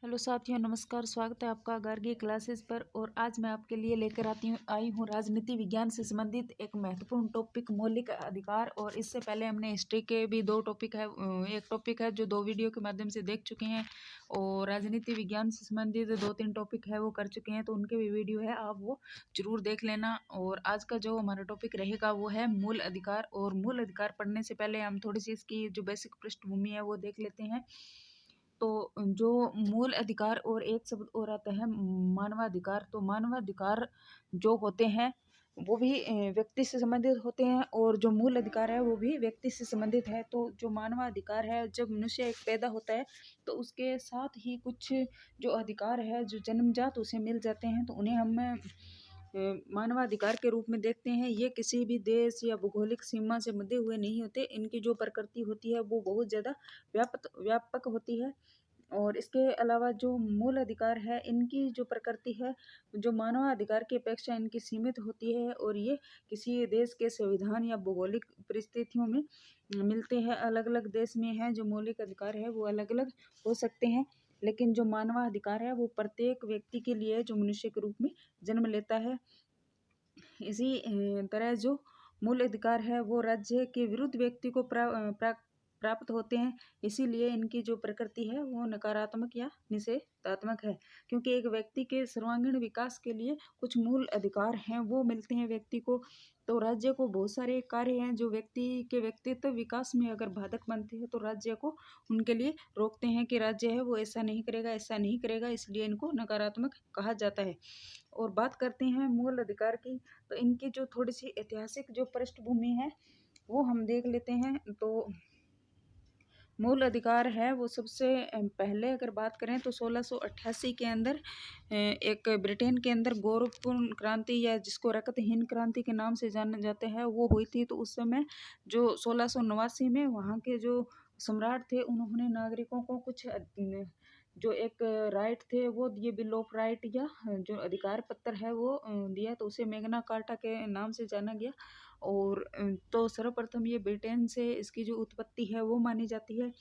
Hello साथियों, नमस्कार। स्वागत है आपका गार्गी क्लासेस पर। और आज मैं आपके लिए लेकर आई हूँ राजनीति विज्ञान से संबंधित एक महत्वपूर्ण टॉपिक, मौलिक अधिकार। और इससे पहले हमने हिस्ट्री के भी दो टॉपिक है, एक टॉपिक है जो दो वीडियो के माध्यम से देख चुके हैं, और राजनीति विज्ञान से संबंधित दो तीन टॉपिक है वो कर चुके हैं, तो उनके भी वीडियो है, आप वो जरूर देख लेना। और आज का जो हमारा टॉपिक रहेगा वो है मूल अधिकार। और मूल अधिकार पढ़ने से पहले हम थोड़ी सी इसकी जो बेसिक पृष्ठभूमि है वो देख लेते हैं। तो जो मूल अधिकार और एक शब्द और आता है मानवाधिकार। तो मानवाधिकार जो होते हैं वो भी व्यक्ति से संबंधित होते हैं, और जो मूल अधिकार है वो भी व्यक्ति से संबंधित है। तो जो मानवाधिकार है, जब मनुष्य एक पैदा होता है तो उसके साथ ही कुछ जो अधिकार है जो जन्मजात उसे मिल जाते हैं, तो उन्हें हम मानवाधिकार के रूप में देखते हैं। ये किसी भी देश या भौगोलिक सीमा से बंधे हुए नहीं होते। इनकी जो प्रकृति होती है वो बहुत ज़्यादा व्यापक होती है। और इसके अलावा जो मूल अधिकार है, इनकी जो प्रकृति है जो मानवाधिकार की अपेक्षा इनकी सीमित होती है, और ये किसी देश के संविधान या भौगोलिक परिस्थितियों में मिलते हैं। अलग अलग देश में है जो मौलिक अधिकार है वो अलग अलग हो सकते हैं, लेकिन जो मानवाधिकार है वो प्रत्येक व्यक्ति के लिए जो मनुष्य के रूप में जन्म लेता है। इसी तरह जो मूल अधिकार है वो राज्य के विरुद्ध व्यक्ति को प्राप्त होते हैं। इसीलिए इनकी जो प्रकृति है वो नकारात्मक या निषेधात्मक है, क्योंकि एक व्यक्ति के सर्वांगीण विकास के लिए कुछ मूल अधिकार हैं वो मिलते हैं व्यक्ति को। तो राज्य को बहुत सारे कार्य हैं जो व्यक्ति के व्यक्तित्व विकास में अगर बाधक बनते हैं तो राज्य को उनके लिए रोकते हैं कि राज्य है वो ऐसा नहीं करेगा, ऐसा नहीं करेगा, इसलिए इनको नकारात्मक कहा जाता है। और बात करते हैं मूल अधिकार की, तो इनकी जो थोड़ी सी ऐतिहासिक जो पृष्ठभूमि है वो हम देख लेते हैं। तो मूल अधिकार है वो सबसे पहले अगर बात करें तो 1688 के अंदर एक ब्रिटेन के अंदर गौरवपूर्ण क्रांति, या जिसको रक्तहीन क्रांति के नाम से जाना जाता है, वो हुई थी। तो उस समय जो 1689 में वहाँ के जो सम्राट थे उन्होंने नागरिकों को कुछ जो एक राइट थे वो दिए, बिल ऑफ राइट, या जो अधिकार पत्र है वो दिया। तो उसे मैग्ना कार्टा के नाम से जाना गया। और तो सर्वप्रथम ये ब्रिटेन से इसकी जो उत्पत्ति है वो मानी जाती है।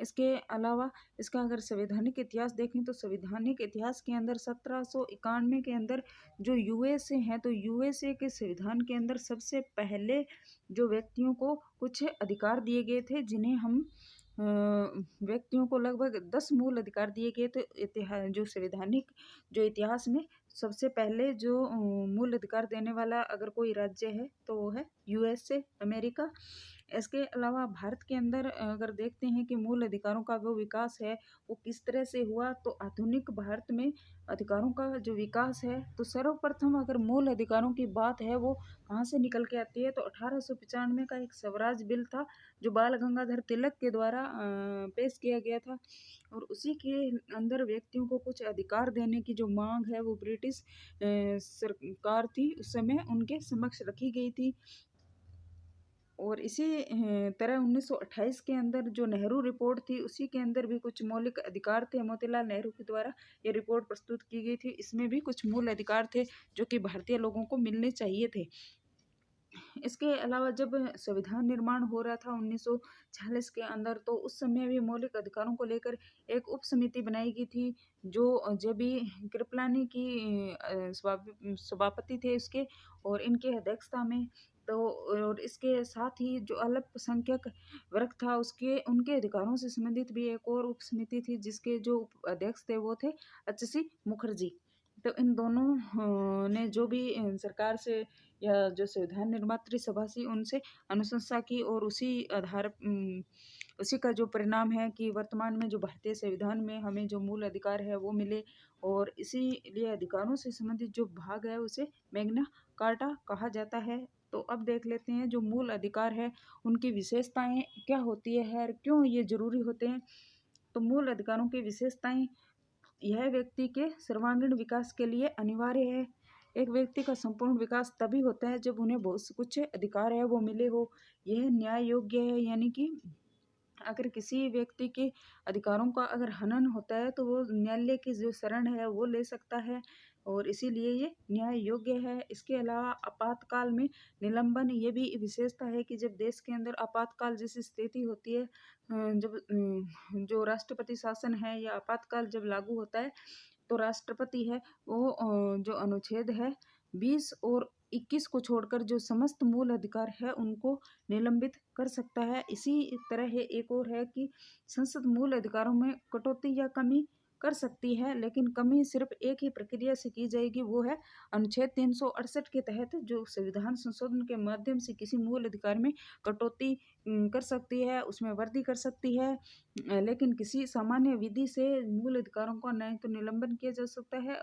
इसके अलावा इसका अगर संवैधानिक इतिहास देखें तो संवैधानिक इतिहास के अंदर 1791 के अंदर जो यूएसए है, तो यूएसए के संविधान के अंदर सबसे पहले जो व्यक्तियों को कुछ अधिकार दिए गए थे, जिन्हें हम व्यक्तियों को लगभग 10 मूल अधिकार दिए गए थे। इतिहास जो संवैधानिक जो इतिहास में सबसे पहले जो मूल अधिकार देने वाला अगर कोई राज्य है तो वो है यूएसए, अमेरिका। इसके अलावा भारत के अंदर अगर देखते हैं कि मूल अधिकारों का वो विकास है वो किस तरह से हुआ, तो आधुनिक भारत में अधिकारों का जो विकास है, तो सर्वप्रथम अगर मूल अधिकारों की बात है वो कहाँ से निकल के आती है, तो 1895 का एक स्वराज बिल था जो बाल गंगाधर तिलक के द्वारा पेश किया गया था। और उसी के अंदर व्यक्तियों को कुछ अधिकार देने की जो मांग है वो ब्रिटिश सरकार थी उस समय उनके समक्ष रखी गई थी। और इसी तरह 1928 के अंदर जो नेहरू रिपोर्ट थी उसी के अंदर भी कुछ मौलिक अधिकार थे। मोतीलाल नेहरू के द्वारा ये रिपोर्ट प्रस्तुत की गई थी। इसमें भी कुछ मूल अधिकार थे जो कि भारतीय लोगों को मिलने चाहिए थे। इसके अलावा जब संविधान निर्माण हो रहा था 1946 के अंदर, तो उस समय भी मौलिक अधिकारों को लेकर एक उप समिति बनाई गई थी जो जेबी कृपलानी की सभापति थे इसके, और इनके अध्यक्षता में। तो और इसके साथ ही जो अल्पसंख्यक वर्ग था उसके उनके अधिकारों से संबंधित भी एक और उप समिति थी, जिसके जो अध्यक्ष थे वो थे एच.सी. मुखर्जी। तो इन दोनों ने जो भी सरकार से या जो संविधान निर्मात्री सभा थी उनसे अनुशंसा की, और उसी आधार उसी का जो परिणाम है कि वर्तमान में जो भारतीय संविधान में हमें जो मूल अधिकार है वो मिले। और इसीलिए अधिकारों से संबंधित जो भाग है उसे मैग्ना कार्टा कहा जाता है। तो अब देख लेते हैं जो मूल अधिकार है उनकी विशेषताएं क्या होती है और क्यों ये जरूरी होते हैं। तो मूल अधिकारों की विशेषताएं, यह व्यक्ति के सर्वांगीण विकास के लिए अनिवार्य है। एक व्यक्ति का संपूर्ण विकास तभी होता है जब उन्हें बहुत से कुछ अधिकार है वो मिले हो। यह न्याय योग्य है, यानी कि अगर किसी व्यक्ति के अधिकारों का अगर हनन होता है तो वो न्यायालय की जो शरण है वो ले सकता है। और इसीलिए ये न्याय योग्य है। इसके अलावा आपातकाल में निलंबन, ये भी विशेषता है कि जब देश के अंदर आपातकाल जैसी स्थिति होती है, जब जो राष्ट्रपति शासन है या आपातकाल जब लागू होता है, तो राष्ट्रपति है वो जो अनुच्छेद है 20 और 21 को छोड़कर जो समस्त मूल अधिकार है उनको निलंबित कर सकता है। इसी तरह है एक और है कि संसद मूल अधिकारों में कटौती या कमी कर सकती है, लेकिन कमी सिर्फ एक ही प्रक्रिया से की जाएगी, वो है अनुच्छेद 368 के तहत जो संविधान संशोधन के माध्यम से किसी मूल अधिकार में कटौती कर सकती है, उसमें वृद्धि कर सकती है। लेकिन किसी सामान्य विधि से मूल अधिकारों का नहीं तो निलंबन किया जा सकता है,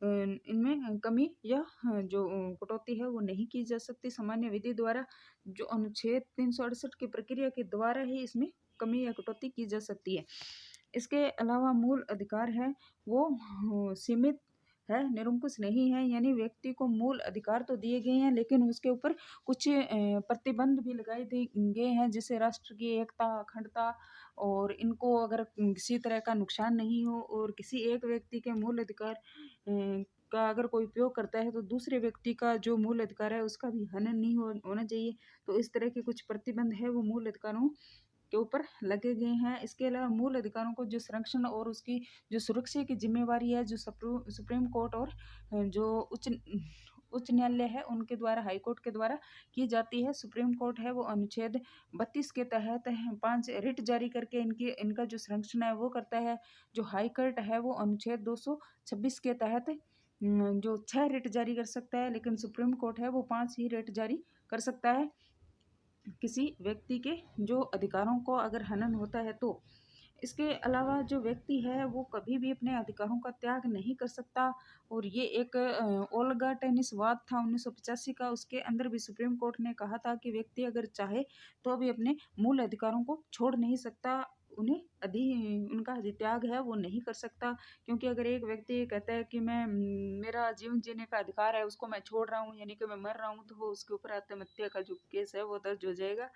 इनमें कमी या जो कटौती है वो नहीं की जा सकती सामान्य विधि द्वारा। जो अनुच्छेद 368 की प्रक्रिया के द्वारा ही इसमें कमी या कटौती की जा सकती है। इसके अलावा मूल अधिकार है वो सीमित है, निरंकुश नहीं है, यानी व्यक्ति को मूल अधिकार तो दिए गए हैं लेकिन उसके ऊपर कुछ प्रतिबंध भी लगाए गए हैं, जिससे राष्ट्र की एकता, अखंडता और इनको अगर किसी तरह का नुकसान नहीं हो और किसी एक व्यक्ति के मूल अधिकार का अगर कोई उपयोग करता है तो दूसरे व्यक्ति का जो मूल अधिकार है उसका भी हनन नहीं होना चाहिए। तो इस तरह के कुछ प्रतिबंध है वो मूल अधिकारों के ऊपर लगे गए हैं। इसके अलावा मूल अधिकारों को जो संरक्षण और उसकी जो सुरक्षा की जिम्मेवारी है जो सुप्रीम कोर्ट और जो उच्च न्यायालय है उनके द्वारा, हाई कोर्ट के द्वारा की जाती है। सुप्रीम कोर्ट है वो अनुच्छेद 32 के तहत 5 रिट जारी करके इनका जो संरक्षण है वो करता है। जो हाई कोर्ट है वो अनुच्छेद 226 के तहत जो 6 रिट जारी कर सकता है, लेकिन सुप्रीम कोर्ट है वो 5 ही रिट जारी कर सकता है किसी व्यक्ति के जो अधिकारों को अगर हनन होता है तो। इसके अलावा जो व्यक्ति है वो कभी भी अपने अधिकारों का त्याग नहीं कर सकता, और ये एक ओल्गा टेनिस वाद था 1985 का, उसके अंदर भी सुप्रीम कोर्ट ने कहा था कि व्यक्ति अगर चाहे तो भी अपने मूल अधिकारों को छोड़ नहीं सकता, उन्हें उनका अधित्याग है वो नहीं कर सकता। क्योंकि अगर एक व्यक्ति ये कहता है कि मैं मेरा जीवन जीने का अधिकार है उसको मैं छोड़ रहा हूँ यानी कि मैं मर रहा हूँ, तो वो उसके ऊपर आत्महत्या का जो केस है वो दर्ज हो जाएगा।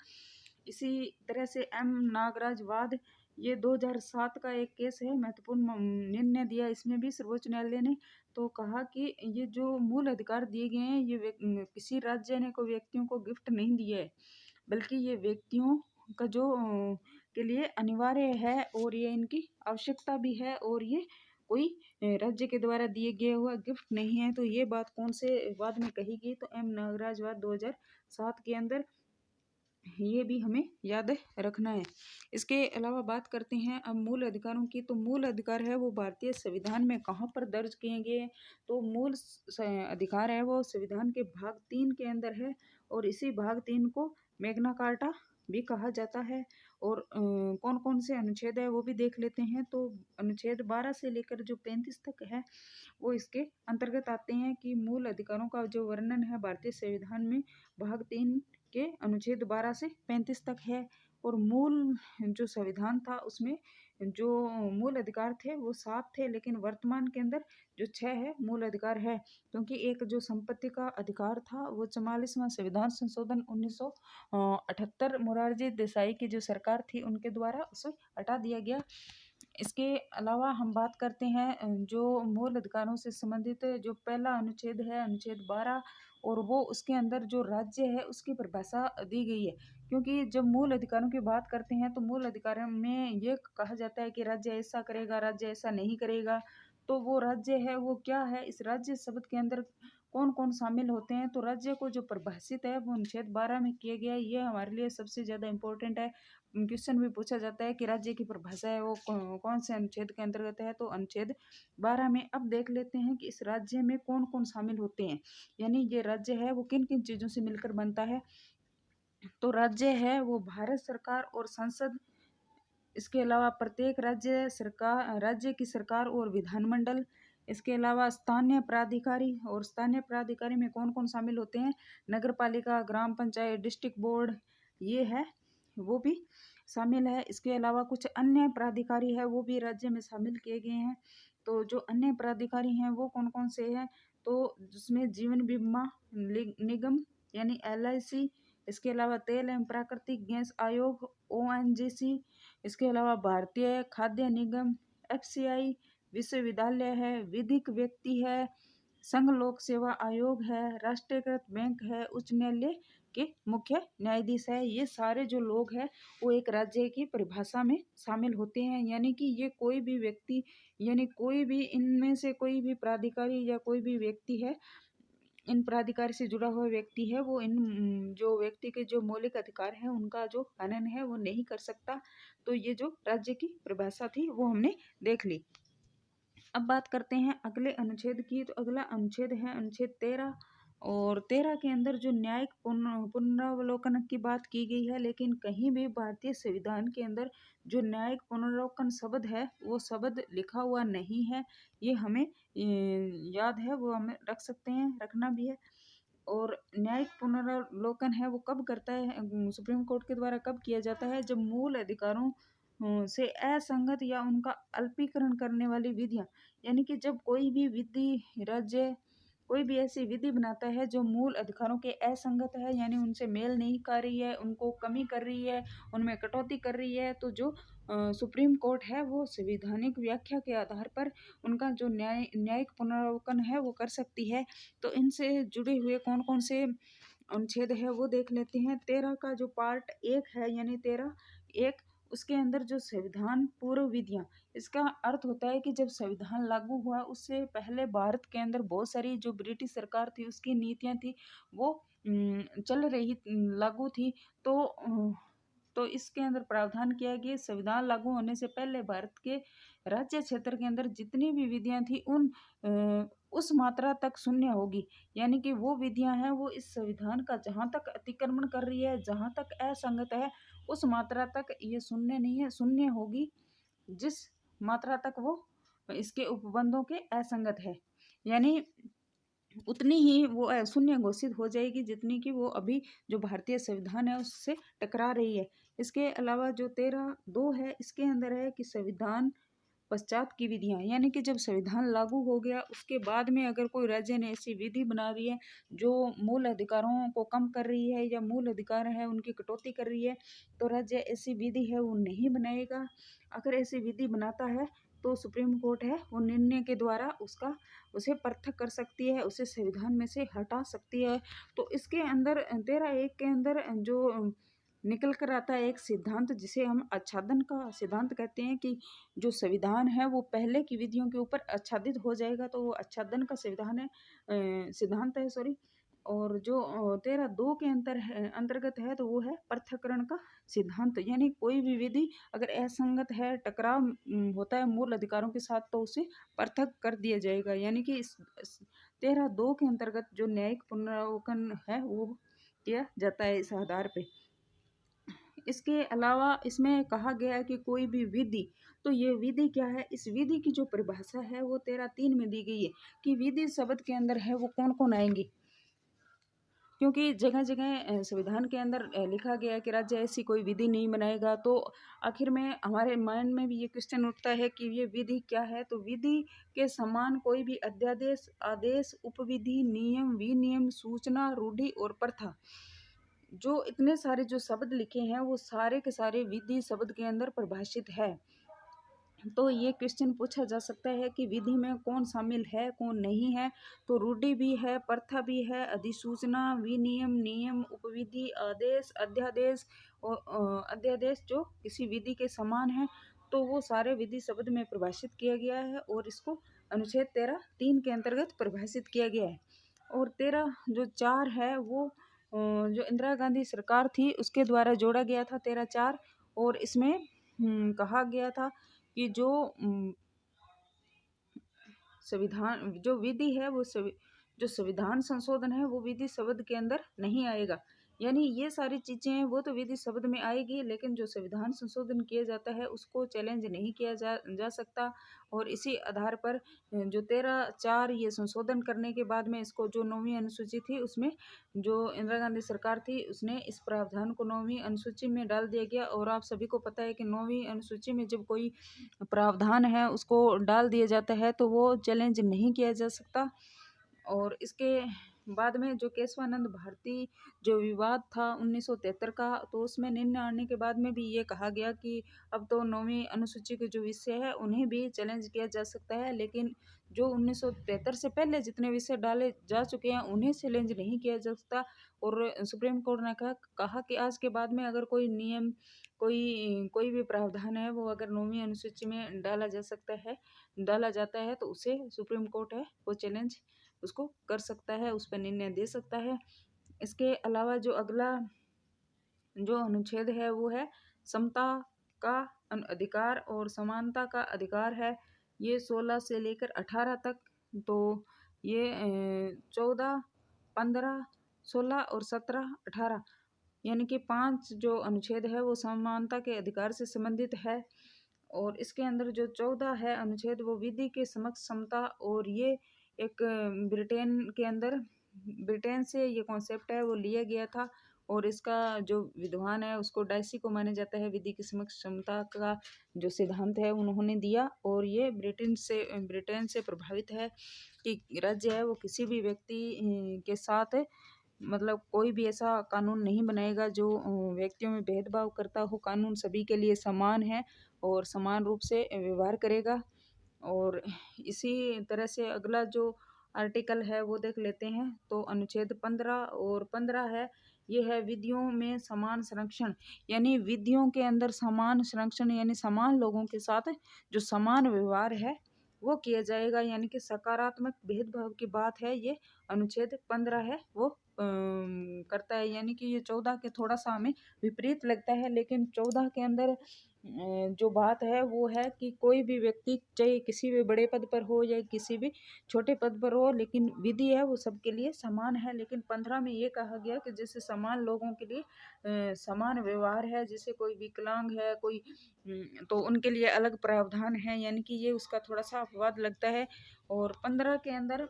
इसी तरह से एम नागराज वाद, ये 2007 का एक केस है, महत्वपूर्ण निर्णय दिया इसमें भी सर्वोच्च न्यायालय ने। तो कहा कि ये जो मूल अधिकार दिए गए हैं ये किसी राज्य ने कोई व्यक्तियों को गिफ्ट नहीं दिया है, बल्कि ये व्यक्तियों का जो के लिए अनिवार्य है और ये इनकी आवश्यकता भी है, और ये कोई राज्य के द्वारा दिए गए हुआ गिफ्ट नहीं है। तो ये बात कौन से वाद में कही गई, तो एम नागराज वाद 2007 के अंदर, ये भी हमें याद रखना है। इसके अलावा बात करते हैं अब मूल अधिकारों की। तो मूल अधिकार है वो भारतीय संविधान में कहाँ पर दर्ज किए गए हैं, तो मूल अधिकार है वो संविधान के भाग 3 के अंदर है, और इसी भाग 3 को मैग्ना कार्टा भी कहा जाता है। और कौन कौन से अनुच्छेद है वो भी देख लेते हैं। तो अनुच्छेद 12 से लेकर जो 35 तक है वो इसके अंतर्गत आते हैं कि मूल अधिकारों का जो वर्णन है भारतीय संविधान में भाग 3 के अनुच्छेद 12 से 35 तक है। और मूल जो संविधान था उसमें जो मूल अधिकार थे वो 7 थे, लेकिन वर्तमान के अंदर जो 6 है मूल अधिकार है, क्योंकि एक जो संपत्ति का अधिकार था वो 44वां संविधान संशोधन 1978 मोरारजी देसाई की जो सरकार थी उनके द्वारा उसे हटा दिया गया। इसके अलावा हम बात करते हैं जो मूल अधिकारों से संबंधित जो पहला अनुच्छेद है अनुच्छेद 12, और वो उसके अंदर जो राज्य है उसकी परिभाषा दी गई है। क्योंकि जब मूल अधिकारों की बात करते हैं तो मूल अधिकारों में ये कहा जाता है कि राज्य ऐसा करेगा, राज्य ऐसा नहीं करेगा। तो वो राज्य है वो क्या है, इस राज्य शब्द के अंदर कौन कौन शामिल होते हैं, तो राज्य को जो परिभाषित है वो अनुच्छेद 12 में किया गया है। ये हमारे लिए सबसे ज़्यादा इम्पोर्टेंट है। क्वेश्चन भी पूछा जाता है कि राज्य की परिभाषा है वो कौन से अनुच्छेद के अंतर्गत है, तो अनुच्छेद 12 में। अब देख लेते हैं कि इस राज्य में कौन कौन शामिल होते हैं, यानी ये राज्य है वो किन किन चीज़ों से मिलकर बनता है। तो राज्य है वो भारत सरकार और संसद, इसके अलावा प्रत्येक राज्य की सरकार और विधानमंडल, इसके अलावा स्थानीय प्राधिकारी, और स्थानीय प्राधिकारी में कौन कौन शामिल होते हैं, नगर पालिका, ग्राम पंचायत, डिस्ट्रिक्ट बोर्ड, ये है वो भी शामिल है। इसके अलावा कुछ अन्य प्राधिकारी है वो भी राज्य में शामिल किए गए हैं। तो जो अन्य प्राधिकारी हैं वो कौन कौन से हैं, तो जिसमें जीवन बीमा निगम यानी LIC, इसके अलावा तेल एवं प्राकृतिक गैस आयोग ONGC, इसके अलावा भारतीय खाद्य निगम FCI, विश्वविद्यालय है, विधिक व्यक्ति है, संघ लोक सेवा आयोग है, राष्ट्रीयकृत बैंक है, उच्च न्यायालय के मुख्य न्यायाधीश है। ये सारे जो लोग हैं वो एक राज्य की परिभाषा में शामिल होते हैं, यानी कि ये कोई भी व्यक्ति, यानी कोई भी इनमें से कोई भी प्राधिकारी या कोई भी व्यक्ति है, इन प्राधिकार से जुड़ा हुआ व्यक्ति है, वो इन जो व्यक्ति के जो मौलिक अधिकार है उनका जो हनन है वो नहीं कर सकता। तो ये जो राज्य की परिभाषा थी वो हमने देख ली। अब बात करते हैं अगले अनुच्छेद की। तो अगला अनुच्छेद है अनुच्छेद 13, और 13 के अंदर जो न्यायिक पुनरावलोकन की बात की गई है, लेकिन कहीं भी भारतीय संविधान के अंदर जो न्यायिक पुनरावलोकन शब्द है वो शब्द लिखा हुआ नहीं है। ये हमें याद है, वो हमें रख सकते हैं, रखना भी है। और न्यायिक पुनरावलोकन है वो कब करता है, सुप्रीम कोर्ट के द्वारा कब किया जाता है, जब मूल अधिकारों से असंगत या उनका अल्पीकरण करने वाली विधियां, यानी कि जब कोई भी विधि राज्य कोई भी ऐसी विधि बनाता है जो मूल अधिकारों के असंगत है, यानी उनसे मेल नहीं खा रही है, उनको कमी कर रही है, उनमें कटौती कर रही है, तो जो सुप्रीम कोर्ट है वो संवैधानिक व्याख्या के आधार पर उनका जो न्यायिक पुनरावलोकन है वो कर सकती है। तो इनसे जुड़े हुए कौन कौन से अनुच्छेद है वो देख लेते हैं। 13 का जो पार्ट 1 है, यानी 13 1, उसके अंदर जो संविधान पूर्व विधियां, इसका अर्थ होता है कि जब संविधान लागू हुआ उससे पहले भारत के अंदर बहुत सारी जो ब्रिटिश सरकार थी उसकी नीतियां थी वो चल रही, लागू थी। तो इसके अंदर प्रावधान किया गया संविधान लागू होने से पहले भारत के राज्य क्षेत्र के अंदर जितनी भी विधियां थी उस मात्रा तक शून्य होगी, यानी कि वो विधियां हैं वो इस संविधान का जहां तक अतिक्रमण कर रही है, जहां तक असंगत है, उस मात्रा तक ये शून्य नहीं है, शून्य होगी जिस मात्रा तक वो इसके उपबंधों के असंगत है, यानी उतनी ही वो शून्य घोषित हो जाएगी जितनी कि वो अभी जो भारतीय संविधान है उससे टकरा रही है। इसके अलावा जो 13(2) है, इसके अंदर है कि संविधान पश्चात की विधियां, यानी कि जब संविधान लागू हो गया उसके बाद में अगर कोई राज्य ने ऐसी विधि बना रही है जो मूल अधिकारों को कम कर रही है या मूल अधिकार है उनकी कटौती कर रही है, तो राज्य ऐसी विधि है वो नहीं बनाएगा। अगर ऐसी विधि बनाता है तो सुप्रीम कोर्ट है वो निर्णय के द्वारा उसे पृथक कर सकती है, उसे संविधान में से हटा सकती है। तो इसके अंदर 13(1) के अंदर जो निकल कर आता है एक सिद्धांत जिसे हम आच्छादन का सिद्धांत कहते हैं, कि जो संविधान है वो पहले की विधियों के ऊपर आच्छादित हो जाएगा, तो वो आच्छादन का संविधान है, सिद्धांत है, सॉरी। और जो 13(2) के अंतर्गत है तो वो है पृथक्करण का सिद्धांत, यानी कोई भी विधि अगर असंगत है, टकराव होता है मूल अधिकारों के साथ, तो उसे पृथक कर दिया जाएगा, यानी कि इस 13(2) के अंतर्गत जो न्यायिक पुनरावलोकन है वो किया जाता है इस आधार पे। इसके अलावा इसमें कहा गया है कि कोई भी विधि, तो ये विधि क्या है, इस विधि की जो परिभाषा है वो 13(3) में दी गई है कि विधि शब्द के अंदर है वो कौन कौन आएंगे, क्योंकि जगह जगह संविधान के अंदर लिखा गया है कि राज्य ऐसी कोई विधि नहीं बनाएगा, तो आखिर में हमारे माइंड में भी ये क्वेश्चन उठता है कि ये विधि क्या है। तो विधि के समान कोई भी अध्यादेश, आदेश, उपविधि, नियम, विनियम, सूचना, रूढ़ि और प्रथा, जो इतने सारे जो शब्द लिखे हैं वो सारे के सारे विधि शब्द के अंदर परिभाषित है। तो ये क्वेश्चन पूछा जा सकता है कि विधि में कौन शामिल है कौन नहीं है, तो रूढ़ि भी है, प्रथा भी है, अधिसूचना, विनियम, नियम, उपविधि, आदेश, अध्यादेश और अध्यादेश जो किसी विधि के समान है, तो वो सारे विधि शब्द में परिभाषित किया गया है और इसको अनुच्छेद 13(3) के अंतर्गत परिभाषित किया गया है। और 13(4) है वो जो इंदिरा गांधी सरकार थी उसके द्वारा जोड़ा गया था 13(4), और इसमें कहा गया था कि जो संविधान जो विधि है वो जो संविधान संशोधन है वो विधि शब्द के अंदर नहीं आएगा, यानी ये सारी चीजें हैं वो तो विधि शब्द में आएगी, लेकिन जो संविधान संशोधन किया जाता है उसको चैलेंज नहीं किया जा सकता। और इसी आधार पर जो 13(4) ये संशोधन करने के बाद में इसको जो 9वीं अनुसूची थी उसमें जो इंदिरा गांधी सरकार थी उसने इस प्रावधान को 9वीं अनुसूची में डाल दिया गया। और आप सभी को पता है कि 9वीं अनुसूची में जब कोई प्रावधान है उसको डाल दिया जाता है तो वो चैलेंज नहीं किया जा सकता। और इसके बाद में जो केशवानंद भारती जो विवाद था 1973 का, तो उसमें निर्णय आने के बाद में भी ये कहा गया कि अब तो 9वीं अनुसूची के जो विषय है उन्हें भी चैलेंज किया जा सकता है, लेकिन जो 1973 से पहले जितने विषय डाले जा चुके हैं उन्हें चैलेंज नहीं किया जा सकता। और सुप्रीम कोर्ट ने कहा कि आज के बाद में अगर कोई नियम, कोई भी प्रावधान है वो अगर 9वीं अनुसूची में डाला जाता है तो उसे सुप्रीम कोर्ट है वो चैलेंज उसको कर सकता है, उस पर निर्णय दे सकता है। इसके अलावा जो अगला जो अनुच्छेद है वो है समता का अधिकार और समानता का अधिकार है। ये 16 से लेकर 18 तक, तो ये 14, 15, 16 और 17, 18 यानी कि 5 जो अनुच्छेद है वो समानता के अधिकार से संबंधित है। और इसके अंदर जो 14 है अनुच्छेद वो विधि के समक्ष समता, और ये एक ब्रिटेन से ये कॉन्सेप्ट है वो लिया गया था, और इसका जो विद्वान है उसको डायसी को माना जाता है। विधि की समक्ष क्षमता का जो सिद्धांत है उन्होंने दिया, और ये ब्रिटेन से प्रभावित है कि राज्य है वो किसी भी व्यक्ति के साथ मतलब कोई भी ऐसा कानून नहीं बनाएगा जो व्यक्तियों में भेदभाव करता हो। कानून सभी के लिए समान है और समान रूप से व्यवहार करेगा। और इसी तरह से अगला जो आर्टिकल है वो देख लेते हैं, तो अनुच्छेद 15 और 15 है, ये है विधियों में समान संरक्षण, यानी विधियों के अंदर समान संरक्षण यानी समान लोगों के साथ जो समान व्यवहार है वो किया जाएगा, यानी कि सकारात्मक भेदभाव की बात है ये अनुच्छेद 15 है वो करता है। यानी कि ये 14 के थोड़ा सा हमें विपरीत लगता है, लेकिन 14 के अंदर जो बात है वो है कि कोई भी व्यक्ति चाहे किसी भी बड़े पद पर हो या किसी भी छोटे पद पर हो, लेकिन विधि है वो सबके लिए समान है। लेकिन 15 में ये कहा गया कि जैसे समान लोगों के लिए समान व्यवहार है, जैसे कोई विकलांग है कोई तो उनके लिए अलग प्रावधान है, यानी कि ये उसका थोड़ा सा अपवाद लगता है। और 15 के अंदर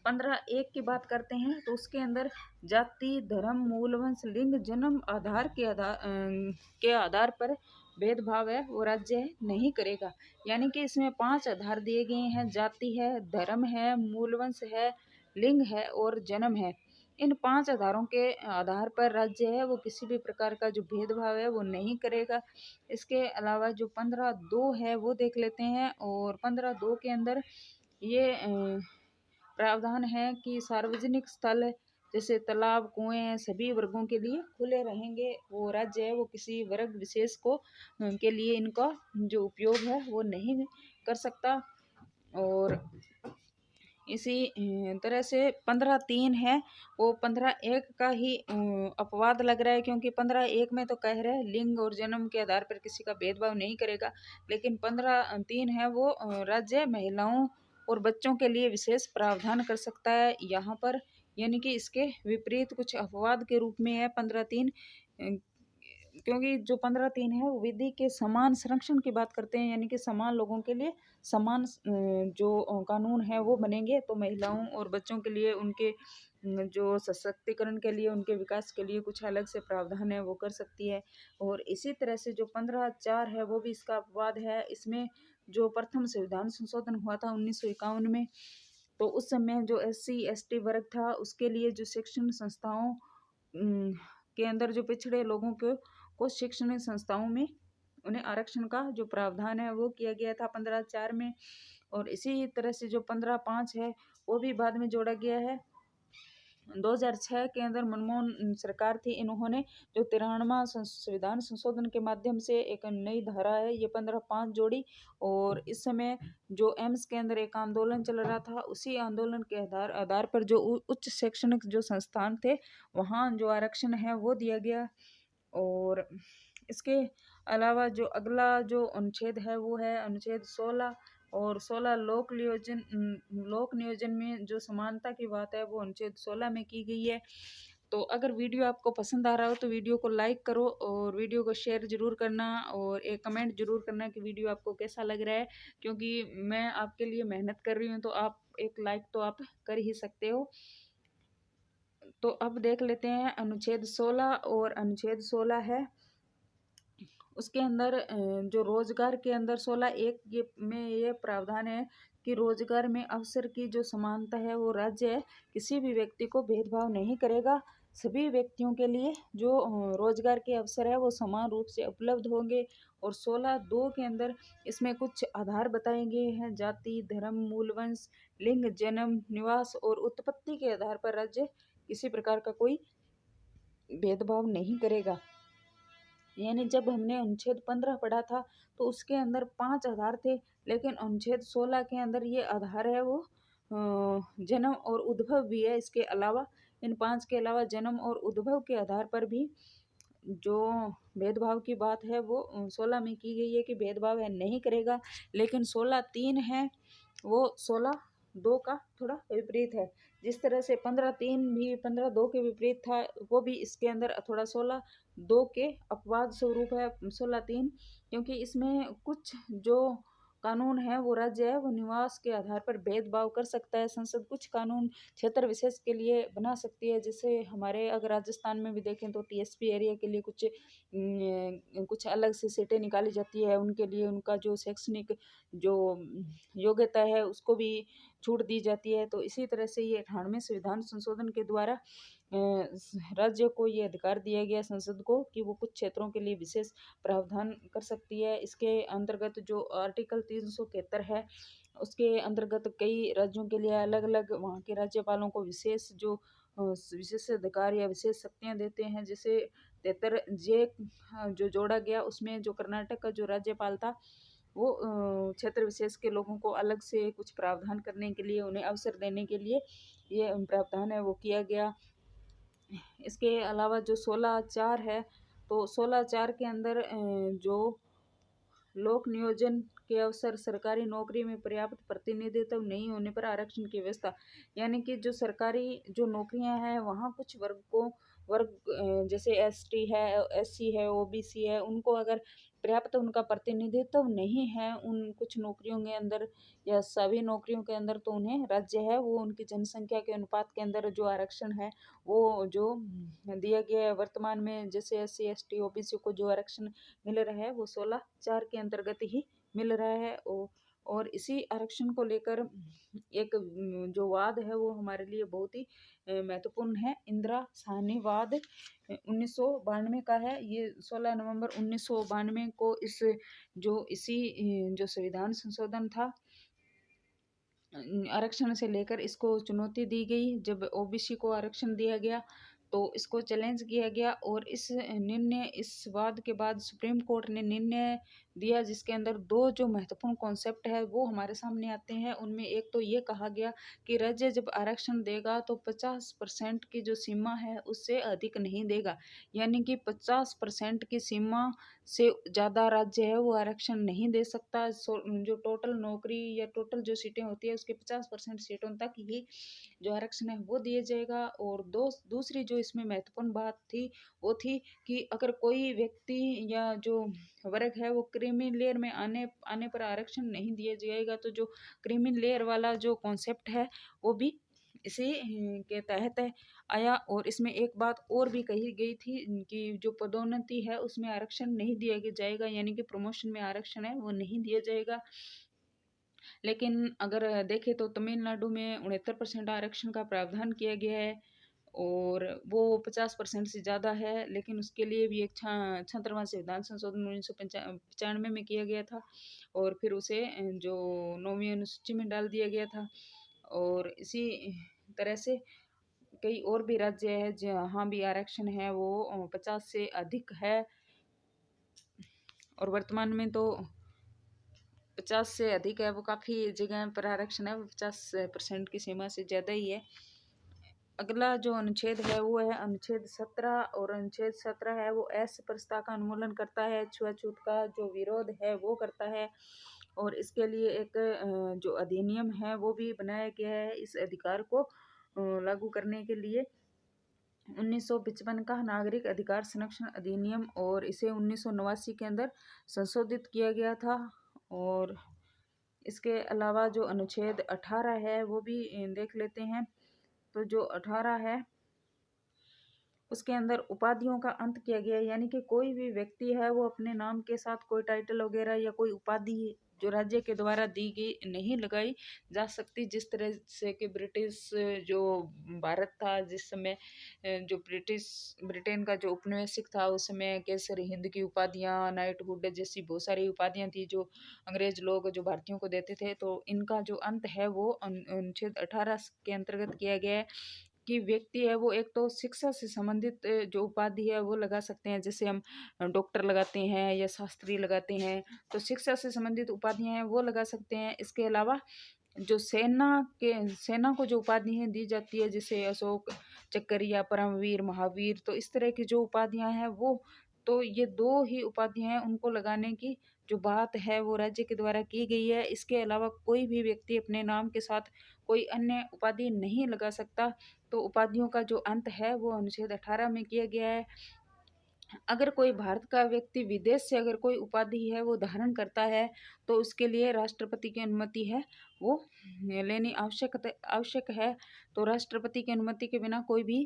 15(1) की बात करते हैं तो उसके अंदर जाति, धर्म, मूल वंश, लिंग, जन्म के आधार पर भेदभाव है वो राज्य नहीं करेगा। यानी कि इसमें 5 आधार दिए गए हैं, जाति है, धर्म है, मूल वंश है, लिंग है और जन्म है। इन 5 आधारों के आधार पर राज्य है वो किसी भी प्रकार का जो भेदभाव है वो नहीं करेगा। इसके अलावा जो 15(2) है वो देख लेते हैं, और 15(2) के अंदर ये प्रावधान है कि सार्वजनिक स्थल जैसे तालाब, कुएं हैं सभी वर्गों के लिए खुले रहेंगे। वो राज्य है वो किसी वर्ग विशेष को के लिए इनका जो उपयोग है वो नहीं कर सकता। और इसी तरह से 15(3) है वो 15(1) का ही अपवाद लग रहा है, क्योंकि 15(1) में तो कह रहे हैं लिंग और जन्म के आधार पर किसी का भेदभाव नहीं करेगा, लेकिन 15(3) है वो राज्य महिलाओं और बच्चों के लिए विशेष प्रावधान कर सकता है यहाँ पर, यानी कि इसके विपरीत कुछ अपवाद के रूप में है 15(3), क्योंकि जो 15(3) है वो विधि के समान संरक्षण की बात करते हैं, यानी कि समान लोगों के लिए समान जो कानून है वो बनेंगे, तो महिलाओं और बच्चों के लिए उनके जो सशक्तिकरण के लिए उनके विकास के लिए कुछ अलग से प्रावधान है वो कर सकती है। और इसी तरह से जो 15(4) है वो भी इसका अपवाद है। इसमें जो प्रथम संविधान संशोधन हुआ था 1951 में, तो उस समय जो SC ST वर्ग था उसके लिए जो शिक्षण संस्थाओं के अंदर जो पिछड़े लोगों को शिक्षण संस्थाओं में उन्हें आरक्षण का जो प्रावधान है वो किया गया था 15(4) में। और इसी तरह से जो 15(5) है वो भी बाद में जोड़ा गया है। 2006 के अंदर मनमोहन सरकार थी, इन्होंने जो 93वां संविधान संशोधन के माध्यम से एक नई धारा है ये 15(5) जोड़ी। और इस समय जो एम्स के अंदर एक आंदोलन चल रहा था, उसी आंदोलन के आधार पर जो उच्च शैक्षणिक जो संस्थान थे वहाँ जो आरक्षण है वो दिया गया। और इसके अलावा जो अगला जो अनुच्छेद है वो है अनुच्छेद 16 और 16 लोक नियोजन में जो समानता की बात है वो अनुच्छेद 16 में की गई है। तो अगर वीडियो आपको पसंद आ रहा हो तो वीडियो को लाइक करो और वीडियो को शेयर जरूर करना, और एक कमेंट जरूर करना कि वीडियो आपको कैसा लग रहा है, क्योंकि मैं आपके लिए मेहनत कर रही हूँ तो आप एक लाइक तो आप कर ही सकते हो। तो अब देख लेते हैं अनुच्छेद 16, और अनुच्छेद 16 है उसके अंदर जो रोजगार के अंदर 16(1) में ये प्रावधान है कि रोजगार में अवसर की जो समानता है वो राज्य किसी भी व्यक्ति को भेदभाव नहीं करेगा। सभी व्यक्तियों के लिए जो रोजगार के अवसर है वो समान रूप से उपलब्ध होंगे। और 16(2) के अंदर इसमें कुछ आधार बताए गए हैं: जाति, धर्म, मूल वंश, लिंग, जन्म, निवास और उत्पत्ति के आधार पर राज्य किसी प्रकार का कोई भेदभाव नहीं करेगा। यानी जब हमने अनुच्छेद 15 पढ़ा था तो उसके अंदर 5 आधार थे, लेकिन अनुच्छेद 16 के अंदर ये आधार है वो जन्म और उद्भव भी है। इसके अलावा इन 5 के अलावा जन्म और उद्भव के आधार पर भी जो भेदभाव की बात है वो 16 में की गई है कि भेदभाव है नहीं करेगा। लेकिन 16(3) है वो 16(2) का थोड़ा विपरीत है। जिस तरह से 15(3) भी 15(2) के विपरीत था, वो भी इसके अंदर थोड़ा 16(2) के अपवाद स्वरूप है 16(3), क्योंकि इसमें कुछ जो कानून है वो राज्य है वो निवास के आधार पर भेदभाव कर सकता है। संसद कुछ कानून क्षेत्र विशेष के लिए बना सकती है। जैसे हमारे अगर राजस्थान में भी देखें तो टीएसपी एरिया के लिए कुछ अलग से सीटें निकाली जाती है, उनके लिए उनका जो शैक्षणिक जो योग्यता है उसको भी छूट दी जाती है। तो इसी तरह से ये 98वें संविधान संशोधन के द्वारा राज्य को ये अधिकार दिया गया संसद को कि वो कुछ क्षेत्रों के लिए विशेष प्रावधान कर सकती है। इसके अंतर्गत जो आर्टिकल 373 है उसके अंतर्गत कई राज्यों के लिए अलग अलग वहाँ के राज्यपालों को विशेष जो विशेष अधिकार या विशेष शक्तियाँ देते हैं। जैसे 73(j) जो जोड़ा गया उसमें जो कर्नाटक का जो राज्यपाल था वो क्षेत्र विशेष के लोगों को अलग से कुछ प्रावधान करने के लिए, उन्हें अवसर देने के लिए ये प्रावधान है वो किया गया। इसके अलावा जो 16(4) है तो 16(4) के अंदर जो लोक नियोजन के अवसर, सरकारी नौकरी में पर्याप्त प्रतिनिधित्व नहीं होने पर आरक्षण की व्यवस्था, यानी कि जो सरकारी जो नौकरियां हैं वहाँ कुछ वर्ग जैसे एसटी है, एससी है, ओबीसी है, उनको अगर पर्याप्त उनका प्रतिनिधित्व नहीं है उन कुछ नौकरियों के अंदर या सभी नौकरियों के अंदर, तो उन्हें राज्य है वो उनकी जनसंख्या के अनुपात के अंदर जो आरक्षण है वो जो दिया गया है वर्तमान में, जैसे एससी एसटी ओबीसी को जो आरक्षण मिल रहा है वो 16(4) के अंतर्गत ही मिल रहा है। और इसी आरक्षण को लेकर एक जो वाद है वो हमारे लिए बहुत ही महत्वपूर्ण है। इंदिरा साहनी वाद 1992 का है। ये 16 नवंबर 1992 को जो संविधान संशोधन था आरक्षण से लेकर इसको चुनौती दी गई। जब ओबीसी को आरक्षण दिया गया तो इसको चैलेंज किया गया और इस वाद के बाद सुप्रीम कोर्ट ने निर्णय दिया जिसके अंदर दो जो महत्वपूर्ण कॉन्सेप्ट है वो हमारे सामने आते हैं। उनमें एक तो ये कहा गया कि राज्य जब आरक्षण देगा तो 50% की जो सीमा है उससे अधिक नहीं देगा, यानी कि 50% की सीमा से ज़्यादा राज्य है वो आरक्षण नहीं दे सकता। जो टोटल नौकरी या टोटल जो सीटें होती है उसके 50% सीटों तक ही जो आरक्षण है वो दिया जाएगा। और दूसरी जो इसमें महत्वपूर्ण बात थी वो थी कि अगर कोई व्यक्ति या जो वर्ग है वो क्रीमी लेयर में आने पर आरक्षण नहीं दिया जाएगा, तो जो क्रीमी लेयर वाला जो कॉन्सेप्ट है वो भी इसी के तहत आया। और इसमें एक बात और भी कही गई थी कि जो पदोन्नति है उसमें आरक्षण नहीं दिया जाएगा, यानी कि प्रमोशन में आरक्षण है वो नहीं दिया जाएगा। लेकिन अगर देखें तो तमिलनाडु में 69% आरक्षण का प्रावधान किया गया है और वो 50% से ज़्यादा है, लेकिन उसके लिए भी एक 76वां संविधान संशोधन 1995 में किया गया था और फिर उसे जो 9वीं अनुसूची में डाल दिया गया था। और इसी तरह से कई और भी राज्य है जहाँ भी आरक्षण है वो 50 से अधिक है और वर्तमान में तो 50 से अधिक है, वो काफ़ी जगह पर आरक्षण है वो 50% की सीमा से ज़्यादा ही है। अगला जो अनुच्छेद है वो है अनुच्छेद 17 और अनुच्छेद 17 है वो असमप्रसता का उन्मूलन करता है, छुआछूत का जो विरोध है वो करता है और इसके लिए एक जो अधिनियम है वो भी बनाया गया है इस अधिकार को लागू करने के लिए। 1955 का नागरिक अधिकार संरक्षण अधिनियम और इसे 1989 के अंदर संशोधित किया गया था। और इसके अलावा जो अनुच्छेद 18 है वो भी देख लेते हैं। तो जो 18 है उसके अंदर उपाधियों का अंत किया गया है, यानी कि कोई भी व्यक्ति है वो अपने नाम के साथ कोई टाइटल वगैरह या कोई उपाधि जो राज्य के द्वारा दी गई नहीं लगाई जा सकती। जिस तरह से कि ब्रिटिश जो भारत था जिस समय जो ब्रिटेन का जो उपनिवेशिक था उस समय केसरी हिंद की उपाधियां, नाइटहुड जैसी बहुत सारी उपाधियां थी जो अंग्रेज लोग जो भारतीयों को देते थे। तो इनका जो अंत है वो अनुच्छेद 18 के अंतर्गत किया गया है कि व्यक्ति है वो एक तो शिक्षा से संबंधित जो उपाधि है वो लगा सकते हैं, जैसे हम डॉक्टर लगाते हैं या शास्त्री लगाते हैं, तो शिक्षा से संबंधित उपाधियां हैं वो लगा सकते हैं। इसके अलावा जो सेना को जो उपाधियां दी जाती है जैसे अशोक चक्र या परमवीर, महावीर, तो इस तरह की जो उपाधियां हैं वो, तो ये दो ही उपाधियां हैं उनको लगाने की जो बात है वो राज्य के द्वारा की गई है। इसके अलावा कोई भी व्यक्ति अपने नाम के साथ कोई अन्य उपाधि नहीं लगा सकता। तो उपाधियों का जो अंत है वो अनुच्छेद 18 में किया गया है। अगर कोई भारत का व्यक्ति विदेश से अगर कोई उपाधि है वो धारण करता है तो उसके लिए राष्ट्रपति की अनुमति है वो लेनी आवश्यक है। तो राष्ट्रपति की अनुमति के बिना कोई भी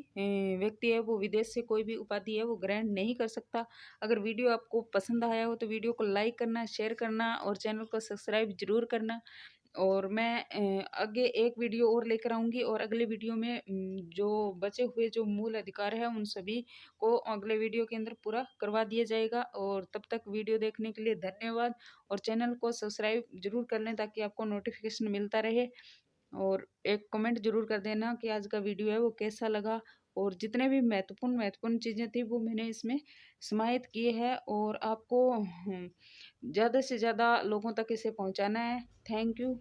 व्यक्ति है वो विदेश से कोई भी उपाधि है वो ग्रहण नहीं कर सकता। अगर वीडियो आपको पसंद आया हो तो वीडियो को लाइक करना, शेयर करना और चैनल को सब्सक्राइब जरूर करना। और मैं आगे एक वीडियो और लेकर आऊँगी और अगले वीडियो में जो बचे हुए जो मूल अधिकार है उन सभी को अगले वीडियो के अंदर पूरा करवा दिया जाएगा। और तब तक वीडियो देखने के लिए धन्यवाद और चैनल को सब्सक्राइब जरूर कर लें ताकि आपको नोटिफिकेशन मिलता रहे। और एक कमेंट जरूर कर देना कि आज का वीडियो है वो कैसा लगा, और जितने भी महत्वपूर्ण चीज़ें थी वो मैंने इसमें समाहित किए हैं और आपको ज़्यादा से ज़्यादा लोगों तक इसे पहुंचाना है। Thank you.